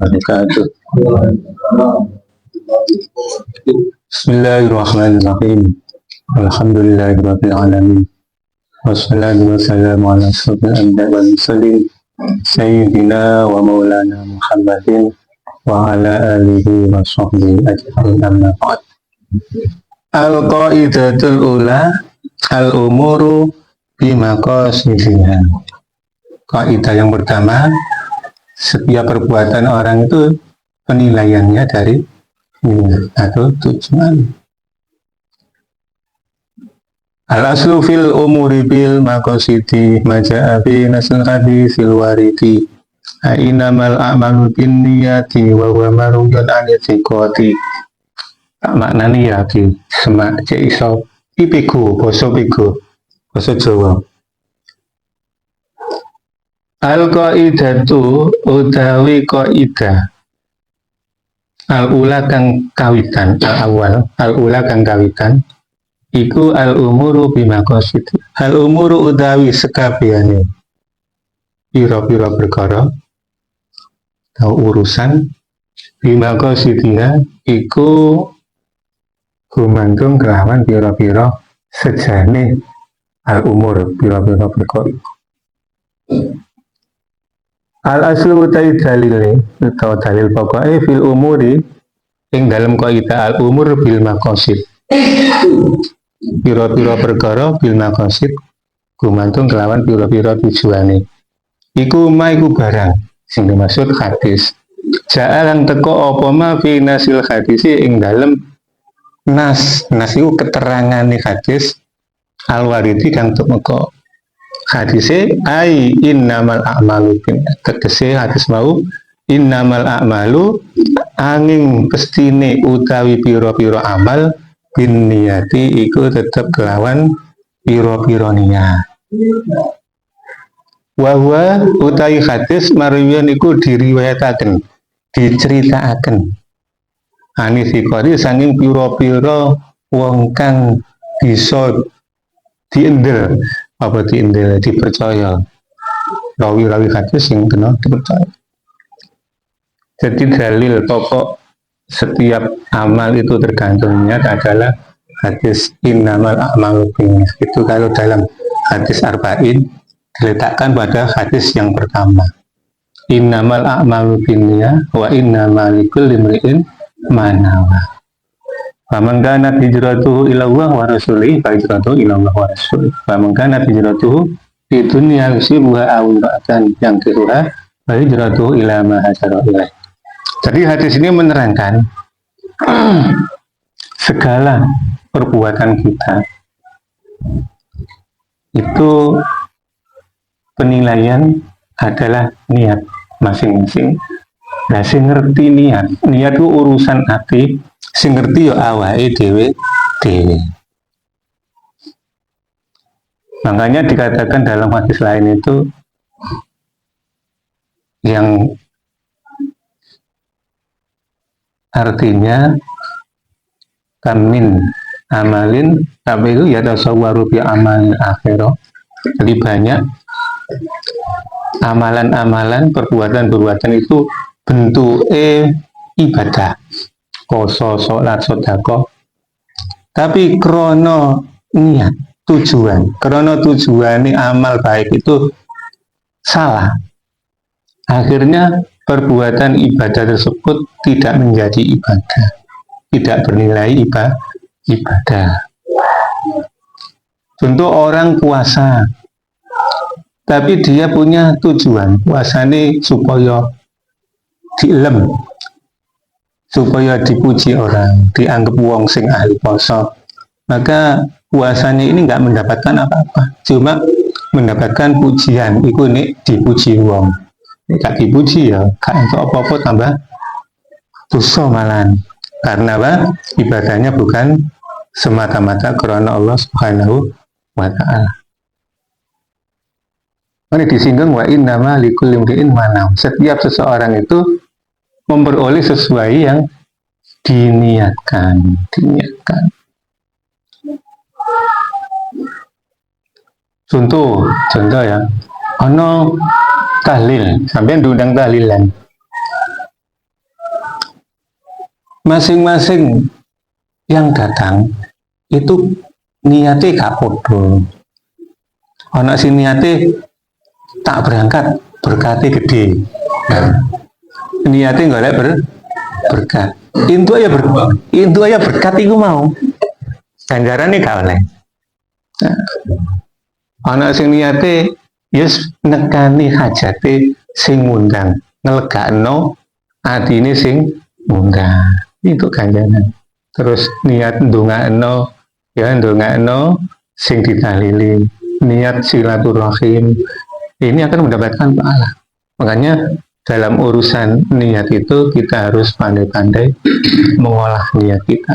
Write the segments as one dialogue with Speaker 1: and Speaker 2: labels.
Speaker 1: wabarakatuh. Bismillahirrahmanirrahim. Alhamdulillahirabbil alamin. Wassalatu wassalamu ala asyrofil anbiya'i wal mursalin sayyidina wa maulana Muhammadin wa ala alihi wa sahbihi ajma'in, amma ba'd. Al-qaidatul ula al-umuru bimaqasidiha. Kaidah yang pertama, setiap perbuatan orang itu penilaiannya dari niat atau tujuan. Al-aslu fil umuri bil maqasidi maja'a fi nasil hadisil waridi inamal a'malu bin niyati wa huwa marujun anitiqati. Maknanya ya ki semak cek iso pipiku basa Jawa. Al-qaidatu utawi qaidah al-ula kang kawitan, al-ula kang kawitan iku al-umuru bimaqasid. Al-umuru utawi sekabehane pira-pira perkara atau urusan bimaqasidiha iku gumantung kelawan pira-pira sejane al-umur pira-pira perkara. Al-aslu utai dalile atau dalil pokoknya fil umuri ing dalam kaidah al-umur bil maqasid. Pira-pira perkara bil maqasid gumantung kelawan pira-pira tujuane. Iku iku barang sing dimaksud hadis. Ja'alan teko apa ma fi nasil hadisi ing dalem nas iku keterangane hadis al-waridi kang tumeka hadise ai innamal a'malu bin tegese hadis mau innamal a'malu angin pestine utawi pira-pira amal bin niyati iku tetep kelawan pira-pira niat. Wa huwa utawi hadis marwiyan iku diriwayataken diceritakaken anisikori sanging pira-pira wong kang bisa diendel dipercaya rawi-rawi hadis yang kena dipercaya. Jadi dalil pokok setiap amal itu tergantung niat adalah hadis innamal a'malu binniyat. Itu kalau dalam hadis arba'in diletakkan pada hadis yang pertama, innamal a'malu binniyat wa innamal likulli imri'in ma nawa. Faman kanat hijratuhu ila Allah wa rasulihi fa hijratuhu ila Allah wa rasulihi. Faman kanat hijratuhu fi dunya yusibuha aw imra'atan yang kedua fa hijratuhu ila ma hajara ilaih. Jadi hadis ini menerangkan segala perbuatan kita itu penilaian adalah niat masing-masing. Nah, sing ngerti niat itu urusan hati, sing ngerti yo awake dhewe. Makanya dikatakan dalam hadis lain itu yang artinya kamin amalin tapi itu ya tasawwaru bi amal akhirah. Jadi banyak amalan-amalan perbuatan-perbuatan itu bentuk ibadah, poso, sholat, sedekah. Tapi krono niat, krono tujuan amal baik itu salah. Akhirnya perbuatan ibadah tersebut tidak menjadi ibadah, tidak bernilai ibadah. Contoh orang puasa, tapi dia punya tujuan puasanya supaya dielem, supaya dipuji orang, dianggap wong sing ahli puasa, maka puasanya ini nggak mendapatkan apa-apa, cuma mendapatkan pujian. Iku nih dipuji wong, gak dipuji ya gak untuk apa-apa, tambah dosa malahan. Karena apa? Ibadahnya bukan semata-mata karena Allah Subhanahu wa ta'ala. Ini disinggung wa innama likulli imri'in ma nawa. Setiap seseorang itu memperoleh sesuai yang diniatkan. Contoh ya, ono tahlil, sampai diundang tahlilan. masing-masing yang datang itu niatnya gak podo. Ana sing niate tak berangkat berkatnya gede. Nah, niatnya golek berkat. Intu aja berkat iku mau. Ganjarannya gak oleh. Nah, ana sing niate yes nekani hajate sing ngundang, ngelegakno atine sing ngundang. Itu ganjaran. Terus niat ndongakno sing ditahlili, niat silaturahim. Ini akan mendapatkan pahala. Makanya dalam urusan niat itu kita harus pandai-pandai mengolah niat kita.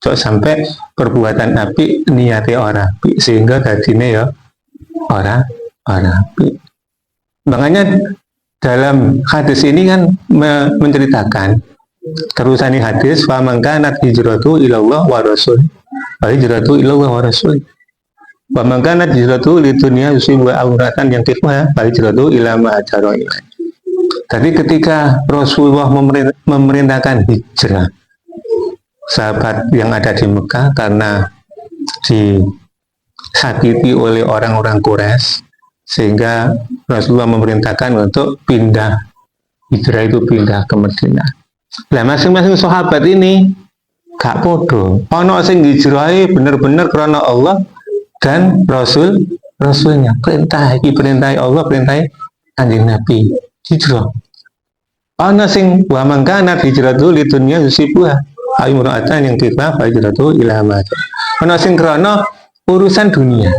Speaker 1: Cok sampai perbuatan api niatnya orang api sehingga tadinya ya orang api. Makanya dalam hadis ini kan menceritakan terusan hadis wa man kanat hijratu ilallah wa rasul. Hijratu ilallah wa rasul. Wa man kanat hijratu lidunya yusibu auratan yang kifah fa hijratu ila ma hajara ilaih. Jadi ketika Rasulullah memerintahkan hijrah sahabat yang ada di Mekah karena disakiti oleh orang-orang Quraisy sehingga Rasulullah memerintahkan untuk pindah hijrah itu pindah ke Madinah. Nah masing-masing sahabat ini gak podo. Ono sing hijrahe bener-bener karena Allah dan Rasulnya. Perintah Allah, perintah Kanjeng Nabi hijrah. Ono sing wa man kana hijratu lidunya yusibuha ay mura'atan yang kita hijratu ila ma. Ono sing karena urusan dunia.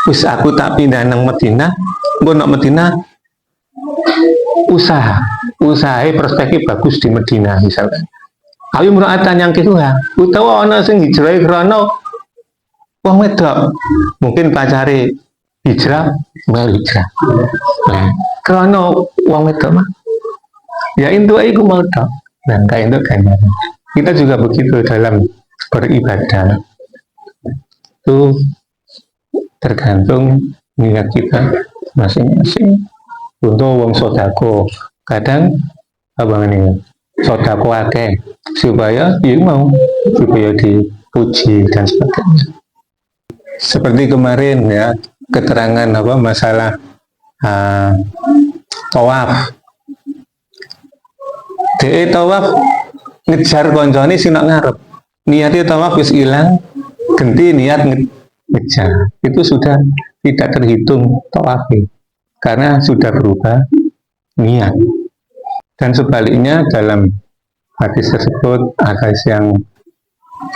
Speaker 1: Wis aku tak pindah nang Madinah, engko nang Madinah usaha perspektif bagus di Madinah misalkan. Ayo mura'atan yang kita utawa ono sing hijrah karena wong wedok mungkin pacare hijrah bal hijrah. Nah, karena wong wedok mah ya itu aku mau tok. Nah, kayak itu kan. Kita juga begitu dalam beribadah. Itu tergantung niat kita masing-masing. Untuk wong sodako, kadang abang ini sodako akeh supaya dipuji dan sebagainya. Seperti kemarin ya keterangan masalah tawaf. Tawaf ngejar koncone sing nak ngarep. Niatnya tawaf wis ilang, ganti niat ngejar. Itu sudah tidak terhitung tawafnya karena sudah berubah niat. Dan sebaliknya dalam hadis tersebut hadis yang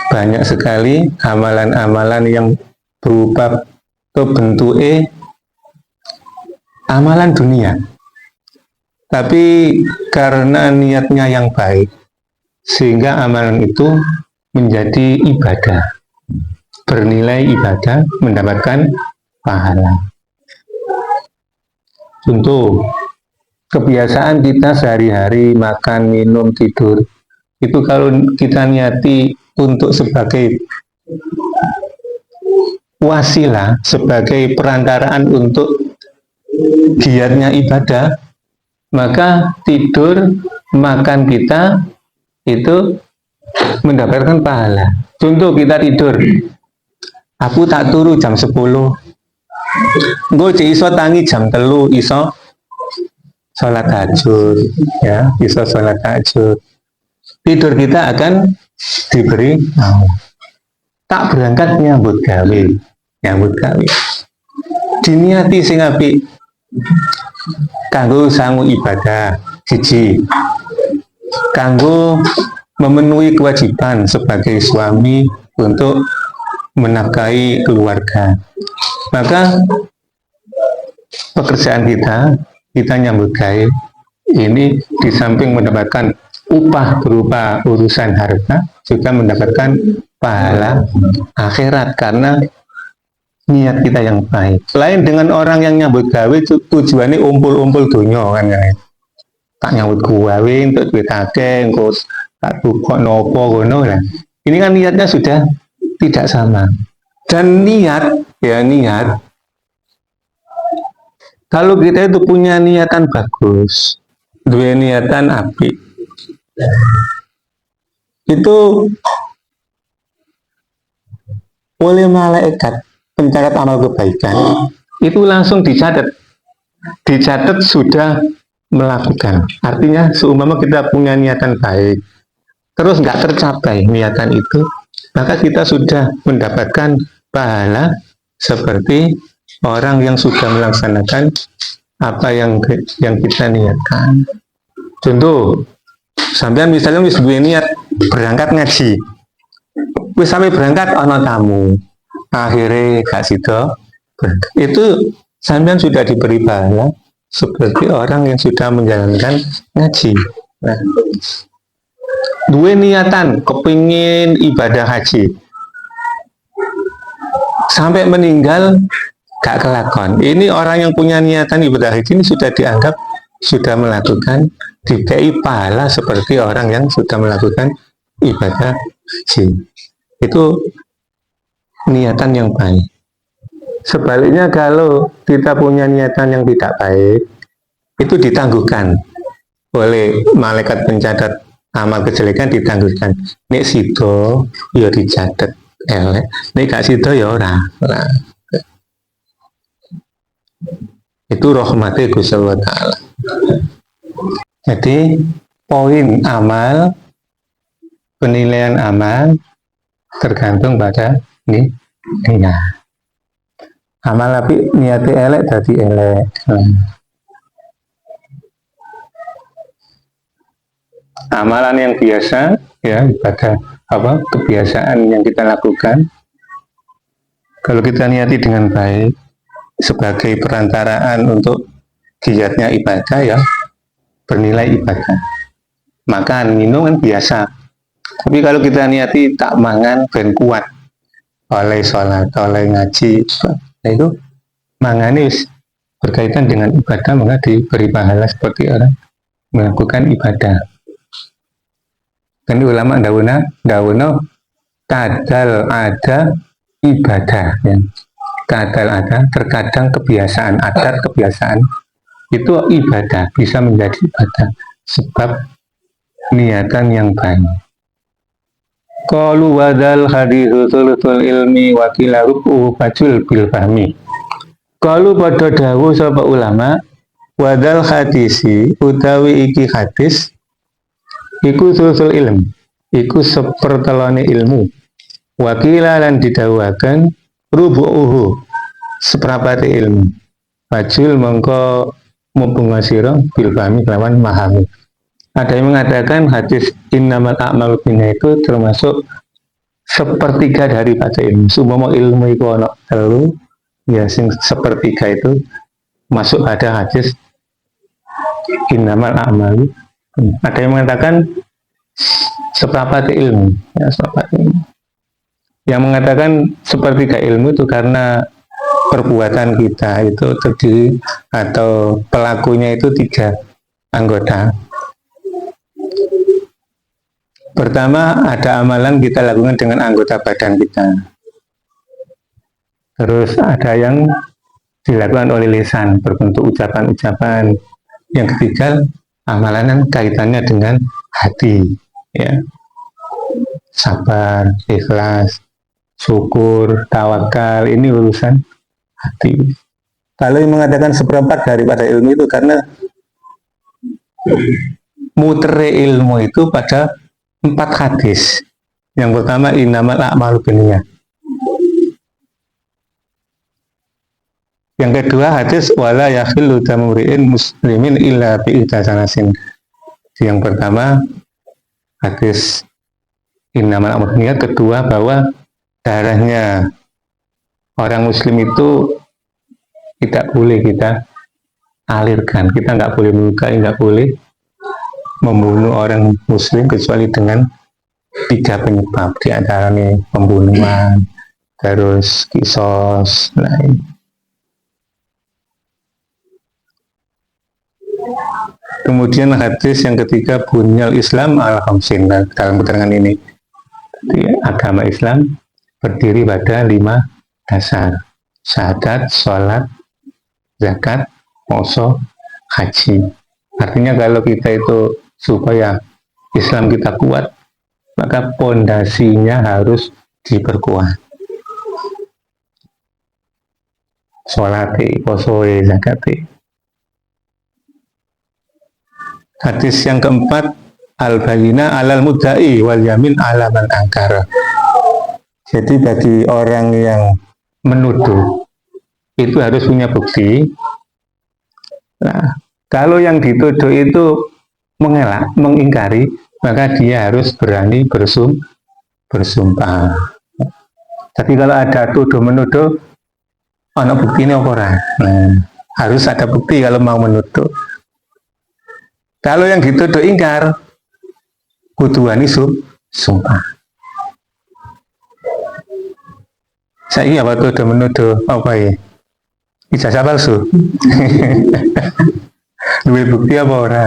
Speaker 1: banyak sekali amalan-amalan yang berupa atau bentuknya amalan dunia. Tapi karena niatnya yang baik, sehingga amalan itu menjadi ibadah, bernilai ibadah, mendapatkan pahala. Contoh, kebiasaan kita sehari-hari makan, minum, tidur, itu kalau kita niati untuk sebagai wasilah, sebagai perantaraan untuk giatnya ibadah, maka tidur, makan kita itu mendapatkan pahala. Contoh kita tidur, aku tak turu jam 10, gue iso tangi jam 3, iso sholat tahajud, ya, iso sholat tahajud. Tidur kita akan diberi tak berangkat nyambut gawe, diniati sing apik kanggo sangu ibadah siji, kanggo memenuhi kewajiban sebagai suami untuk menafkahi keluarga. Maka pekerjaan kita nyambut gawe ini di samping mendapatkan upah berupa urusan harta, juga mendapatkan pahala akhirat karena niat kita yang baik. Lain dengan orang yang nyambut gawe tujuannya umpul-umpul dunia kan ya. Tak nyambut gawe untuk duit akeh, engko tak buka nopo ngono lah. Ini kan niatnya sudah tidak sama. Dan niat kalau kita itu punya niatan bagus, dua niatan apik, itu oleh malaikat pencatat amal kebaikan itu langsung dicatat sudah melakukan. Artinya seumpama kita punya niatan baik terus nggak tercapai niatan itu, maka kita sudah mendapatkan pahala seperti orang yang sudah melaksanakan apa yang kita niatkan. Contoh, sampean misalnya wis duwe niat berangkat ngaji, wis sampai berangkat ana tamu, akhirnya gak sida, itu sampean sudah diberi pahala seperti orang yang sudah menjalankan ngaji. Nah, duwe niatan kepingin ibadah haji, sampai meninggal gak kelakon. Ini orang yang punya niatan ibadah haji ini sudah dianggap sudah melakukan dikai pahala seperti orang yang sudah melakukan ibadah haji. Itu niatan yang baik. Sebaliknya kalau kita punya niatan yang tidak baik, itu ditangguhkan oleh malaikat pencatat amal kejelekan, ditangguhkan. Nek sido ya dicatat elek, nek gak sido ya ora. Itu rahmatnya Gusti Allah Ta'ala. Jadi poin amal, penilaian amal tergantung pada niat. Amal tapi niatnya elek jadi elek. Amalan yang biasa, ya ibadah apa kebiasaan yang kita lakukan, kalau kita niati dengan baik sebagai perantaraan untuk giatnya ibadah, ya bernilai ibadah. Makan minum kan biasa, tapi kalau kita niati tak mangan ben kuat oleh sholat, oleh ngaji, nah itu manganis berkaitan dengan ibadah, maka diberi pahala seperti orang melakukan ibadah. Kan ulama dawuno kadal ada ibadah, ya. Kadal ada, terkadang kebiasaan adat, kebiasaan itu ibadah, bisa menjadi ibadah sebab niatan yang baik. Qalu wadal hadithu thuluthul ilmi wakila rukuhu fajul bil fahmi. Qalu pada dawuh sapa ulama, wadal hadisi utawi iki hadis iku thuluthul ilm, iku sepertelone ilmu. Wakila lan didawuhaken rubu'uhu, seperapate ilmu. Fajul mongko mumpung sira bil fahmi kelawan memahami. Ada yang mengatakan hadis innamal a'malu binniyat itu termasuk sepertiga daripada ilmu. Sumama ilmu itu ana telu, ya sing sepertiga itu masuk pada hadis innamal a'malu. Ada yang mengatakan seperempat ilmu, ya seperempat ilmu. Yang mengatakan sepertiga ilmu itu karena perbuatan kita itu terdiri atau pelakunya itu 3 anggota. Pertama, ada amalan kita lakukan dengan anggota badan kita. Terus ada yang dilakukan oleh lisan, berbentuk ucapan-ucapan. Yang ketiga, amalan yang kaitannya dengan hati, ya. Sabar, ikhlas, syukur, tawakal, ini urusan hati. Kalau yang mengatakan seperempat daripada ilmu itu karena mutere ilmu itu pada 4 hadis. Yang pertama innamal a'malu binniyat. Yang kedua hadis wala yakhillu damu mri'in muslimin illa bi ihsanasin. Yang pertama hadis innamal a'malu binniyat, kedua bahwa darahnya orang muslim itu tidak boleh kita alirkan, kita nggak boleh melukai, nggak boleh membunuh orang muslim kecuali dengan 3 penyebab, di antaranya pembunuhan, terus kisos. Nah, kemudian hadis yang ketiga bunyal Islam ala khamsin. Dalam keterangan ini agama Islam berdiri pada 5 dasar: syahadat, sholat, zakat, poso, haji. Artinya kalau kita itu supaya Islam kita kuat, maka pondasinya harus diperkuat. Sholati, posoe, zakati. Hadis yang keempat, al-bayina alal mudda'i wal yamin ala man angkara. Jadi bagi orang yang menuduh itu harus punya bukti. Nah, kalau yang dituduh itu mengelak, mengingkari, maka dia harus berani bersumpah. Tapi kalau ada tuduh menuduh, ono buktinya apa ora? Nah, harus ada bukti kalau mau menuduh. Kalau yang dituduh ingkar, kuduani sumpah. Saya apa tuduh menuduh apa ya? Ijazah palsu. Duwe bukti apa ora?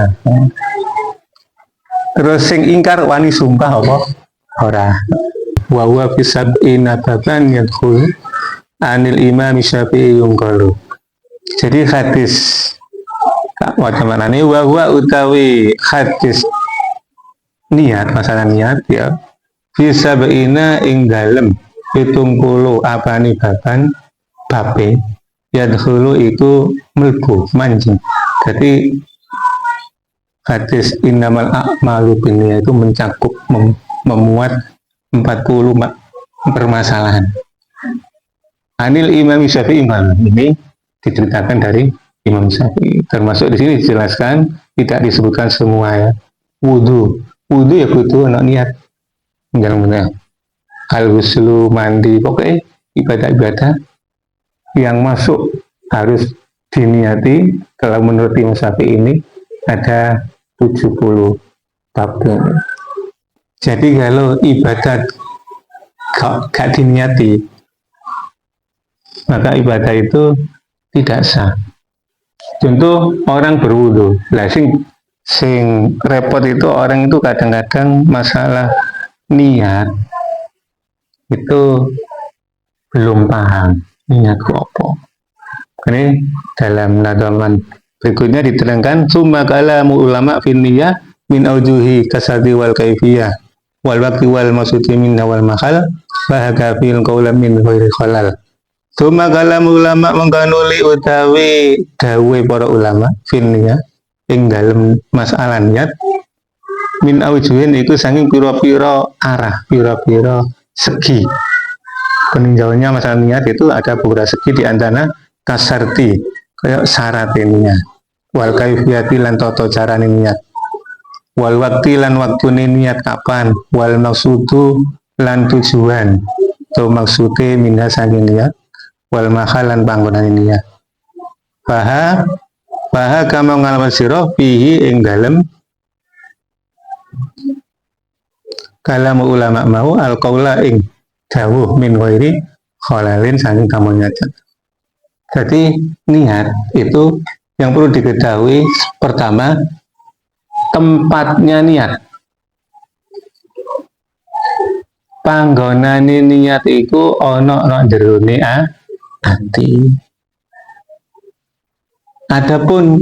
Speaker 1: Terus sing ingkar wani sumpah apa? Ora. Wa huwa fi sab'ina baban yadkhul anil imam Syafi'i yungkalu. Jadi hadis macam mana nih? Wa huwa utawi hadis niat, masalah niat ya. Fi sab'ina ing dalem 70 apane baban babe yadkhulu itu mlebu mancing. Jadi hadis innamal a'malu binniyat itu mencakup memuat 40 permasalahan. Anil Imam Syafi'i ini diceritakan dari Imam Syafi'i. Termasuk di sini dijelaskan tidak disebutkan semua ya. Wudu ya butuh anak niat. Jangan benar. Al-ghuslu mandi pokoknya ibadah-ibadah yang masuk harus diniati. Kalau menurut Imam Syafi'i ini ada 70 bab. Jadi kalau ibadat gak diniati, maka ibadah itu tidak sah. Contoh orang berwudu, lah sing repot itu orang itu kadang-kadang masalah niat itu belum paham niatku apa. Ini dalam nadaman berikutnya diterangkan summa kalamu ulama fin niyah min aujuhi kasadi wal kaifiyah wal waqti wal maksudi min wal mahal bahaka fil qawla min ghairi khalal. Summa kalamu ulama mengkanuli utawi dawe para ulama fin niyah ing dalem masalah niat min aujuhin itu saking pira-pira arah, pira-pira segi. Peninjauannya masalah niat itu ada beberapa segi di antara kasarti kayak syarat niat. Wal kaifiyati lan toto carane niat. Wal wakti lan waktune niat kapan. Wal maksudu lan tujuan. To maksude minha saking niat. Wal mahal lan panggonane niat. Baha kama ngalaman sira fihi ing dalem kalamu ulama mau al qaula ing dawuh min ghairi khalalin saking kamu nyata. Jadi niat itu yang perlu diketahui pertama tempatnya niat. Panggonane niat iku ana jerone ati. Adapun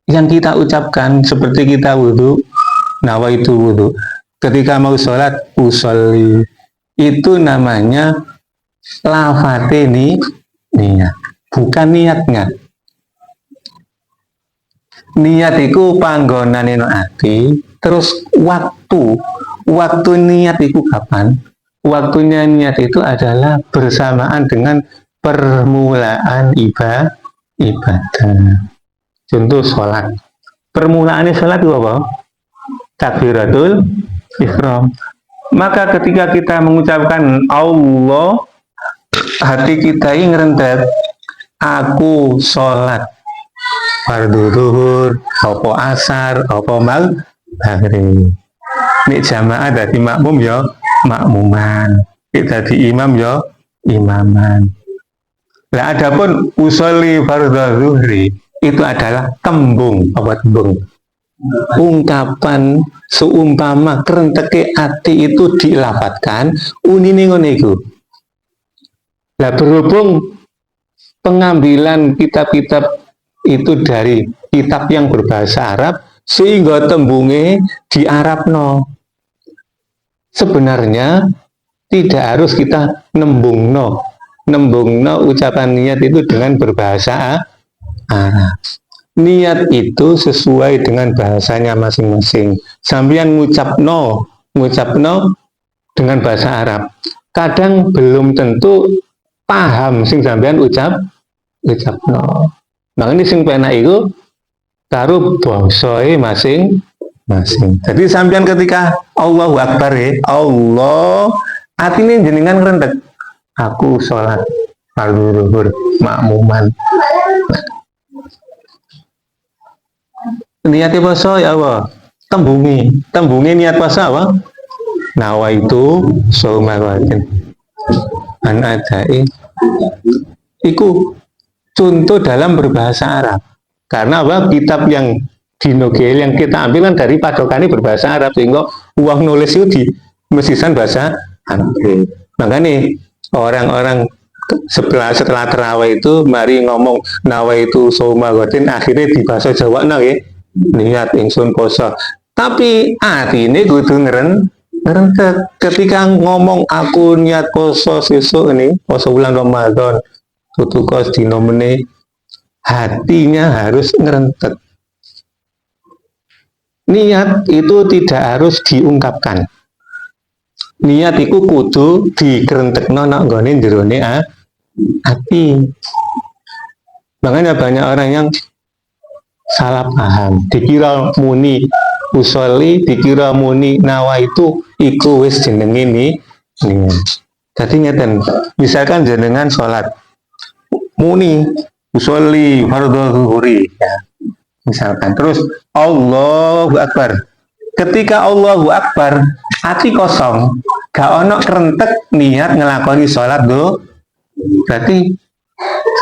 Speaker 1: yang kita ucapkan seperti kita wudu, nawaitu wudu. Ketika mau sholat, usolli. Itu namanya lafate niat, bukan niatnya. Niat itu panggonane ati, terus waktu niat itu kapan? Waktunya niat itu adalah bersamaan dengan permulaan ibadah. Contoh sholat. Permulaannya sholat itu apa? Takbiratul ihram. Maka ketika kita mengucapkan Allah, hati kita ini ngerentet, aku sholat fardu zuhur, apa asar, apa maghrib. Nek jamaah dadi makmum ya makmuman, nek dadi imam ya imaman. Lah adapun usolli fardu zuhri itu adalah tembung, apa tembung? Ungkapan seumpama kerenteke ati itu dilapatkan unine ngene iku. Lah berhubung pengambilan kitab-kitab itu dari kitab yang berbahasa Arab sehingga tembunge di Arabno. sebenarnya tidak harus kita nembungno ucapan niat itu dengan berbahasa Arab. Niat itu sesuai dengan bahasanya masing-masing. Sampeyan ngucapno dengan bahasa Arab. Kadang belum tentu paham sing sampeyan ucapno. Makanya sing penak iku karo basae masing-masing. Jadi sampeyan ketika Allahu Akbar Allah, atine jenengan ngrentek. Aku sholat fardu zuhur makmuman. Niatnya puasa ya Allah. Tembungi niat puasa apa? Nawa itu saumawatin an adai. Iku contoh dalam berbahasa Arab. Karena apa? Kitab yang dinogel yang kita ambil kan dari padokannya berbahasa Arab, sehingga uang nulis itu di mesisan bahasa Arab. Makanya orang-orang setelah terawih itu mari ngomong nawa itu saumawatin, akhirnya di bahasa Jawa niat ingsun poso. Tapi artinya kudu ngerentek ketika ngomong aku niat poso sesuk ini poso bulan Ramadan tutu kos dino meneh, hatinya harus ngerentek. Niat itu tidak harus diungkapkan. Niat itu kudu dikerentekno nang nggone jerone hati. Makanya banyak orang yang salah paham, dikira muni usoli, dikira muni nawa itu iku wis jenenge nih. Jadi ngeten, misalkan jenengan sholat muni usoli fardhu zuhuri ya. Misalkan terus Allahu Akbar. Ketika Allahu Akbar, hati kosong, gak ono kerentek niat ngelakoni sholat berarti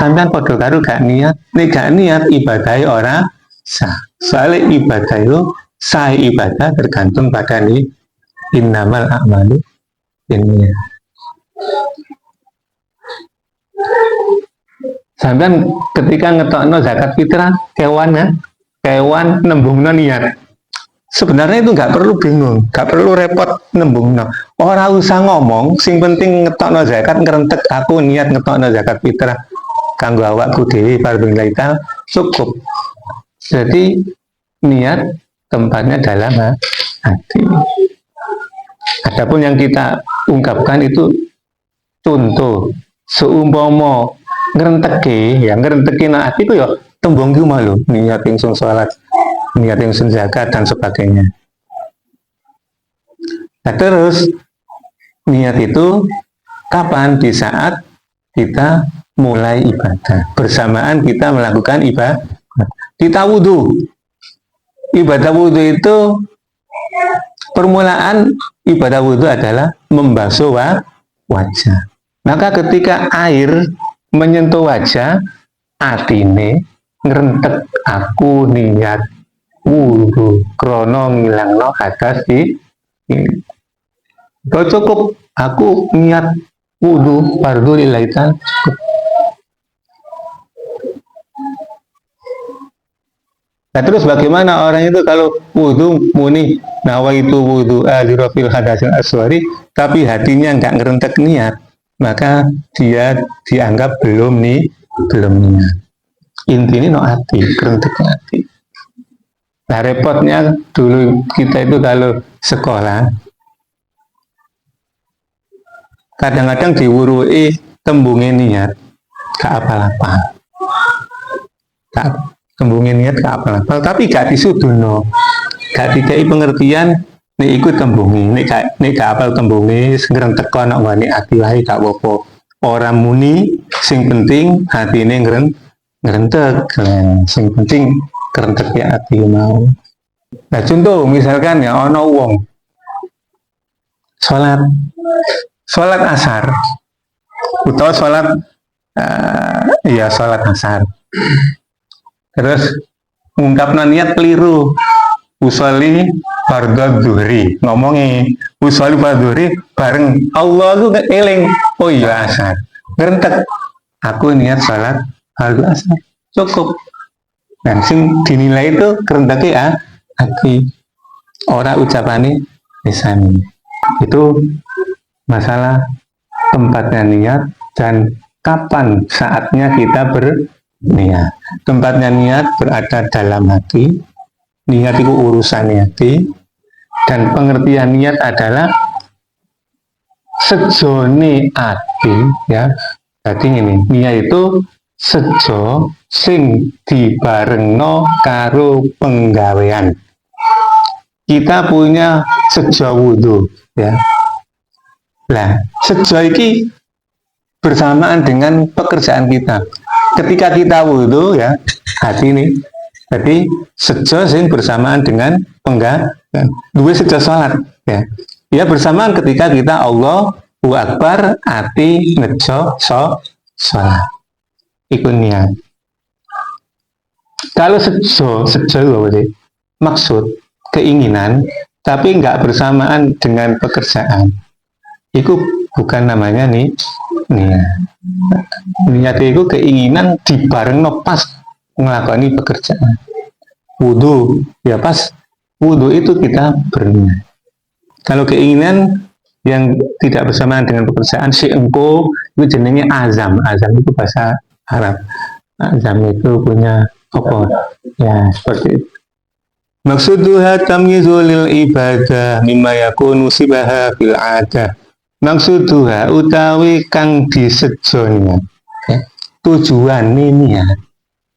Speaker 1: sampean podo karo gak niat. Nek gak niat ibadahnya ora sah. Soalnya ibadah itu sah, ibadah tergantung pada nih innamal a'malu binniyat. Sampean ketika ngetokno zakat fitrah kewan nembungno niat. Sebenarnya itu nggak perlu bingung, nggak perlu repot nembungno. Orang usah ngomong, sing penting ngetokno zakat ngerentek aku niat ngetokno zakat fitrah kanggo awakku dhewe fardhu laita cukup. Jadi niat tempatnya dalam hati. Adapun yang kita ungkapkan itu contoh seumpama ngerenteki nah hati ku ya tembung ki malu niat ingsun salat, niat ingsun zakat dan sebagainya. Nah, terus niat itu kapan? Di saat kita mulai ibadah, bersamaan kita melakukan ibadah. Kita wudhu, ibadah wudhu itu permulaan ibadah wudhu adalah membasuh wajah. Maka ketika air menyentuh wajah, atine ngrentek aku niat wudhu krono ngilangno hadas di cukup aku niat wudhu fardhu lillahi ta'ala. Nah, terus bagaimana orang itu kalau wudhu muni nawaitu wudhu alirofil hadasil aswari tapi hatinya nggak ngerentek niat, maka dia dianggap belum niat. Intinya no hati, kerenteknya hati. Nah, repotnya dulu kita itu kalau sekolah kadang-kadang diwurui tembungin niat gak apa-apa, tembungin niat gak apa-apa, tapi gak disuduno, gak dikai pengertian nek ikut tembungi, nek gak apal tembungi ngrentek ana ngene ati wae gak apa-apa. Ora muni, sing penting hatine ngrentek, sing penting kerentek ya ati mau. Nah, contoh misalkan ya ana wong salat asar utawa salat salat asar. Terus ngungkapna niat keliru. Usolli fardhu zuhri, ngomongi usolli fardhu zuhri bareng Allah itu eling. Oh iya asar. Ngerentek. Aku niat salat fardhu asar. Cukup. Dan sing dinilai itu kerentek hati. Ora ucapane lisani. Itu masalah tempatnya niat dan kapan saatnya kita berniat. Tempatnya niat berada dalam hati. Niat itu urusan hati. Dan pengertian niat adalah sejone ati, ya. Jadi ini niat itu sejo sing dibarengno karo penggawean. Kita punya sejo wudhu, ya. Nah, sejo ini bersamaan dengan pekerjaan kita. Ketika kita wudhu, ya, hati ini. Jadi sejo sing bersamaan dengan penggawean. Dua sejo sholat, ya. Ya bersamaan ketika kita Allahu Akbar ati ngejo sholat. Iku niat. Kalau sejo maksud keinginan tapi nggak bersamaan dengan pekerjaan, itu bukan namanya nih niat. Niat itu keinginan dibareng pas ngelakoni pekerjaan. Wudhu, ya pas wudhu itu kita berniat. Kalau keinginan yang tidak bersamaan dengan pekerjaan, si engko itu jenenge azam. Azam itu bahasa Arab. Azam itu punya apa? Ya seperti itu. Maksudnya tamyizu lil ibadah mimma yakunu sibaha fil adah. Maksudnya utawi kang disejonya. Ya. Tujuan ini ya.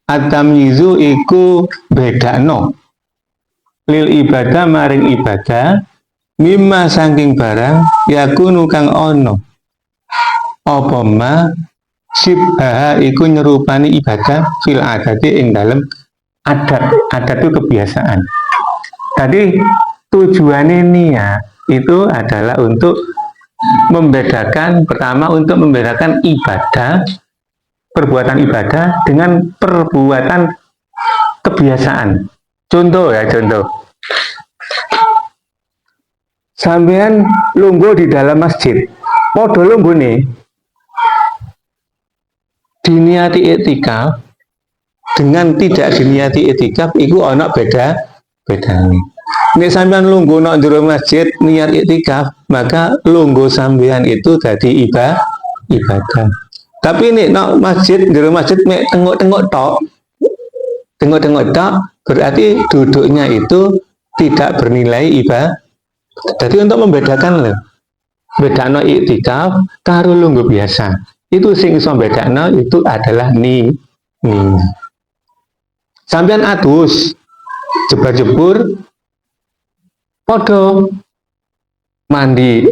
Speaker 1: Atamyizu iku bedakno lil ibadah maring ibadah mimma saking barang yakunu kang ono apa ma sibha iku nyerupani ibadah fil adati ing dalem adat itu kebiasaan. Tadi tujuannya niat itu adalah untuk membedakan, pertama untuk membedakan ibadah, perbuatan ibadah dengan perbuatan kebiasaan. Contoh ya, contoh. Sampean lungguh di dalam masjid. Podo lungguh nih. Diniati etikaf dengan tidak diniati etikaf itu ana beda nih. Nek sampean lungguh nang jero masjid niat etikaf, maka lungguh sampean itu dadi ibadah. Tapi nek nang masjid jero masjid mek tengok-tengok tok. Tengok-tengok tok berarti duduknya itu tidak bernilai ibadah. Jadi untuk membedakan loh, bedakno iktikaf karo lungguh biasa. Itu sing iso bedakno itu adalah ni. Sampeyan adus jebar-jebur podo mandi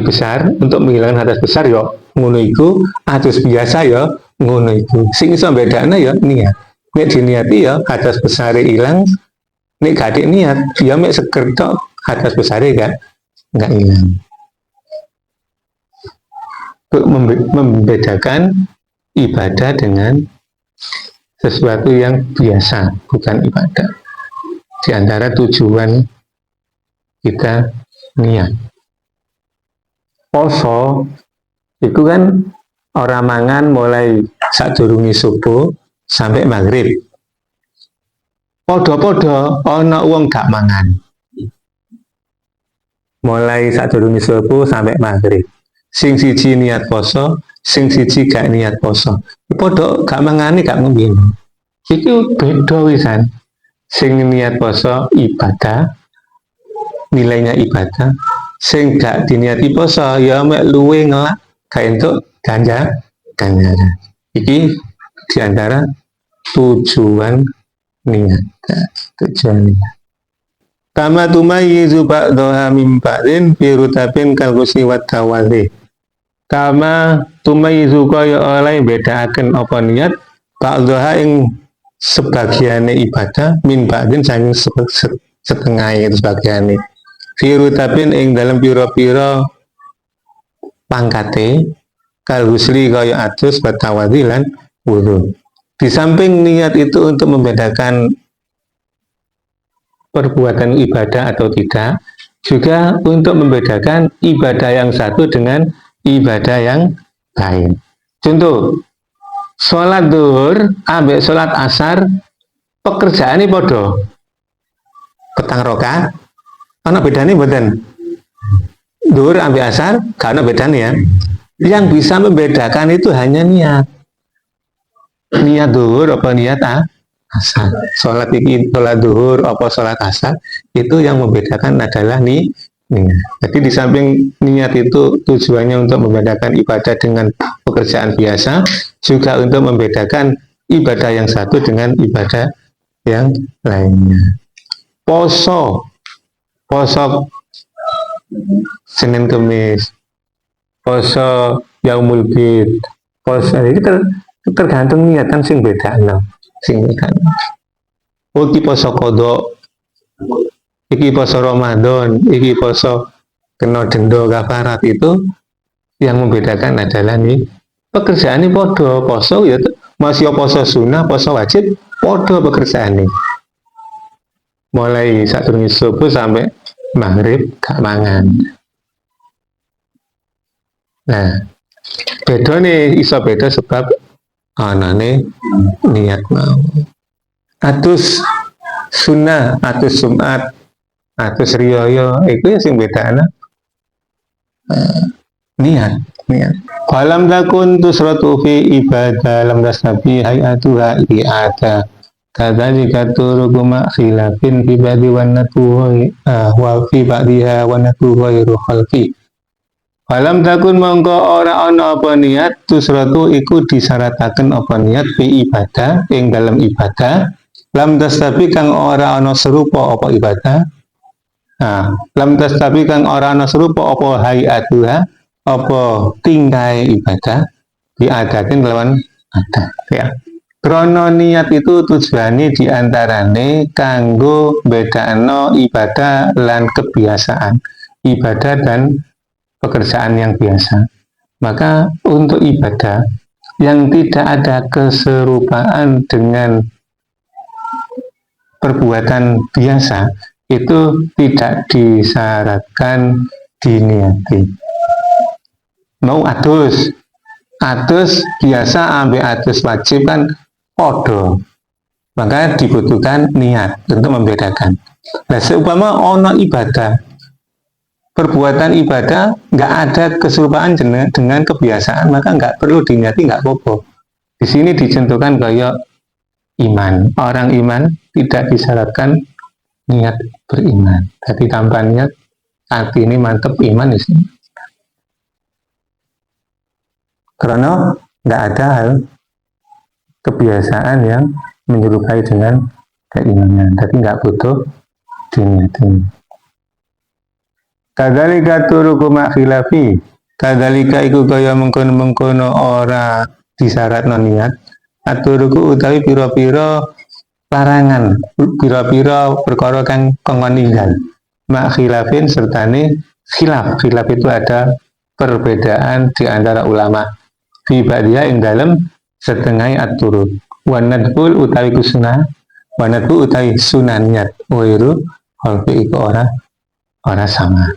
Speaker 1: besar untuk menghilangkan hadas besar yo ngono iku, adus biasa yo ngono iku. Sing iso bedakno yo niat. Nek diniati yo hadas besar ilang, nek gak niat ya mek seger tok hadas besarnya nggak hilang. Untuk membedakan ibadah dengan sesuatu yang biasa, bukan ibadah. Di antara tujuan kita niat. Poso itu kan orang mangan mulai sadurunge subuh sampai maghrib. Podo-podo ana wong gak mangan. Mulai sadurunge subuh sampai maghrib. Sing siji niat poso, sing siji gak niat poso. Podo gak mangani gak ngombe. Iki beda wisan. Sing niat poso ibadah, nilainya ibadah. Sing gak diniati poso ya mek luwe ngelak gak entuk ganjaran. Iki diantara tujuan niat. Tujuan niat. Kama tumayyizu ba'daha min ba'din fi rutabin kal ghusli wat tawadhi. Kama tumayyizu kaya oleh bedakaken apa niat ba'daha ing sebagiane ibadah min ba'din saking setengah itu sebagiane. Fi rutabin ing dalam pira-pira pangkate kal ghusli kaya adus wat tawadhi lan wudu. Di samping niat itu untuk membedakan perbuatan ibadah atau tidak, juga untuk membedakan ibadah yang satu dengan ibadah yang lain. Contoh, sholat duhur ambek sholat asar pekerjaan ini podo petang rokaat, ana bedane mboten? Duhur ambil asar, karena bedanya ya. Yang bisa membedakan itu hanya niat. Niat duhur apa niat asar. Sholat ini, sholat duhur apa sholat asar, itu yang membedakan adalah niat. Jadi di samping niat itu tujuannya untuk membedakan ibadah dengan pekerjaan biasa, juga untuk membedakan ibadah yang satu dengan ibadah yang lainnya. Poso, poso Senin Kemis, poso Yaumul Bid, poso ini tergantung niat kan sing beda no. Sing beda. Oh, iki poso kodok, iki poso Ramadan, iki poso kena denda kafarat, itu yang membedakan adalah nih pekerjaan ini podo poso ya masih poso sunnah, poso wajib podo pekerjaan ini. Mulai saat subuh sampai maghrib gak mangan. Nah, beda nih, iso beda sebab anane niat mau. Atus sunnah, atus Jumat, atus riyoyo, itu ya sing beda anak. Niat. Falam takun tusratu fi ibadah lam tasnabi hayatuha i'ata. Kadzalika turuku ma khilafin fi ba'di wa natuhi wa fi ba'diha wa natuhi khalqi. Falam takun mongko ora ana apa niat tusratu iku disarataken apa niat fi ibadah ing dalam ibadah lam tasnabi kang ora ana serupa apa ibadah. Nah, lam tasnabi kang ora ana serupa apa hayatuha apa tingkai ibadah diadakan lawan adat ya. Krono niat itu tujuannya diantarane kanggo bedakno ibadah lan kebiasaan, ibadah dan pekerjaan yang biasa. Maka untuk ibadah yang tidak ada keserupaan dengan perbuatan biasa itu tidak disyaratkan diniati. Mau adus biasa ambil adus wajib kan podo, maka dibutuhkan niat untuk membedakan. Nah, seumpama ono ibadah, perbuatan ibadah nggak ada keserupaan dengan kebiasaan, maka nggak perlu diniati, nggak apa-apa. Di sini dicontohkan kayak iman. Orang iman tidak disyaratkan niat beriman. Jadi tanpa niat, hati ini mantep iman di sini. Karena nggak ada hal kebiasaan yang menyerupai dengan keimanan, tapi nggak butuh diniatin. Kadzalika turuku makhilafi, kadzalika iku kaya mengkono-mengkono ora disyaratno niat, aturuku utawi pira-pira larangan, pira-pira perkara kang kongkon ninggal. Makhilafin sertane khilaf. Khilaf itu ada perbedaan di antara ulama. Fi ba'diha ing dalem setengah aturut. Wanadbul utawi kusuna, wanadbul utawi sunan niat. Wairu holfi iku ora sama.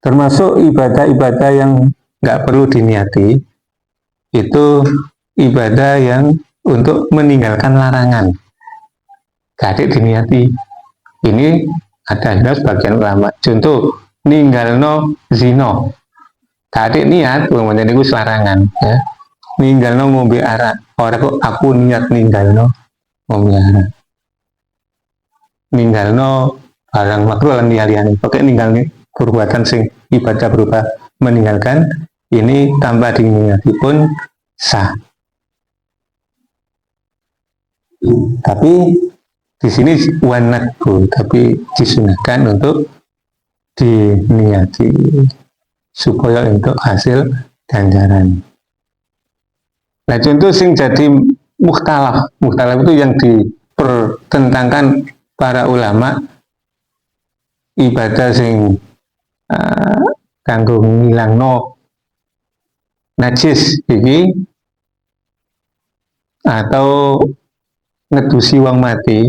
Speaker 1: Termasuk ibadah-ibadah yang nggak perlu diniati, itu ibadah yang untuk meninggalkan larangan. Gak diniati. Ini ada sebagian ulama. Contoh, ninggalno zino. Gak niat, menjadi itu larangan. Ya. Ninggalno ngombe arak. Orang kok aku niat ninggalno ngombe arak. Ninggalno barang makruh lan liyane. Pokoke ninggalne perbuatan sing ibadah berupa meninggalkan ini tanpa diniati pun sah. Tapi di sini wanatku, tapi disunahkan untuk diniati supaya untuk hasil ganjaran. Nah, contoh sing jadi mukhtalaf itu yang dipertentangkan para ulama, ibadah sing kanggo ngilangno najis iki atau ngedusi wong mati,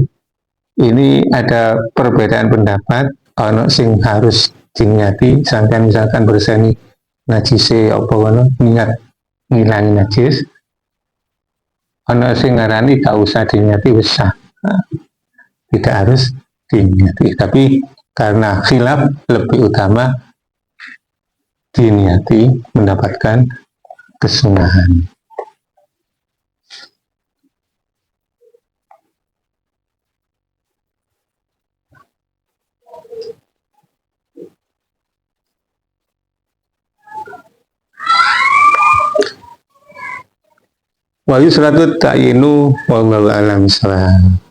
Speaker 1: ini ada perbedaan pendapat. Ono sing harus diniati sampai misalkan berseni najise apa ngono, niat ngilangi najis. Ono sing ngarani gak usah diniati, wis sah. Tidak harus diniati, tapi Karena khilaf lebih utama diniati mendapatkan kesunahan. Wa yusratu ta'yinu wallahu a'lam bishawab.